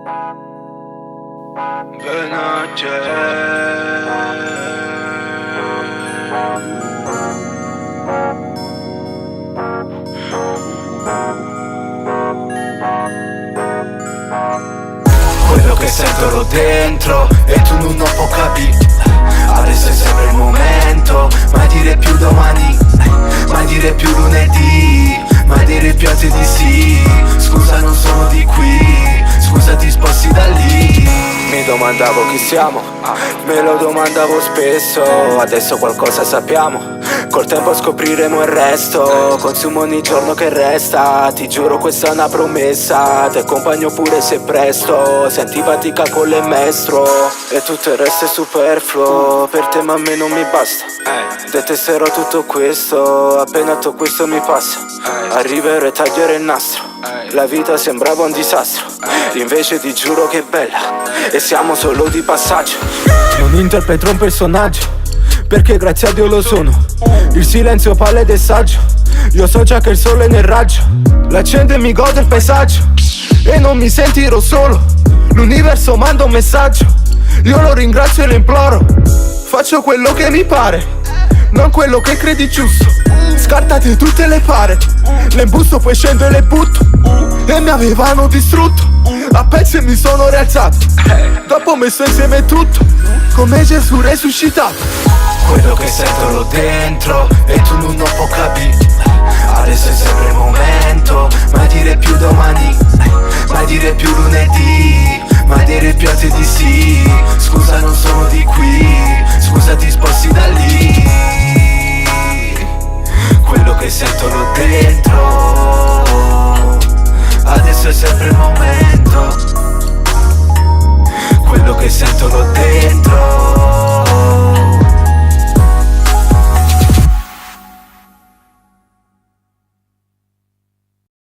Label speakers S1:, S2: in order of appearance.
S1: Quello che sento l'ho dentro e tu non lo puoi capire. Adesso è sempre il momento, mai dire più domani, mai dire più lunedì, mai dire più altri di sì. Scusa non sono di qui, scusa ti sposti da lì. Mi domandavo chi siamo, me lo domandavo spesso. Adesso qualcosa sappiamo, col tempo scopriremo il resto. Consumo ogni giorno che resta, ti giuro questa è una promessa. Ti accompagno pure se presto, sei antipatica con l'emmestro e tutto il resto è superfluo per te, ma a me non mi basta. Detesterò tutto questo, appena tutto questo mi passa. Arriverò e taglierò il nastro, la vita sembrava un disastro, invece ti giuro che è bella e siamo solo di passaggio. Non interpreto un personaggio, perché grazie a Dio lo sono. Il silenzio pallido e saggio, io so già che il sole è nel raggio. L'accendo e mi godo il paesaggio e non mi sentirò solo. L'universo manda un messaggio, io lo ringrazio e lo imploro. Faccio quello che mi pare, non quello che credi giusto. Scartate tutte le pare, le imbusto poi scendo e le butto. E mi avevano distrutto, a pezzi mi sono rialzato. Dopo ho messo insieme tutto, come Gesù resuscitato. Quello che sento l'ho dentro e tu non lo puoi capire. Adesso è sempre il momento, mai dire più domani, mai dire più lunedì, mai dire più altri di sì.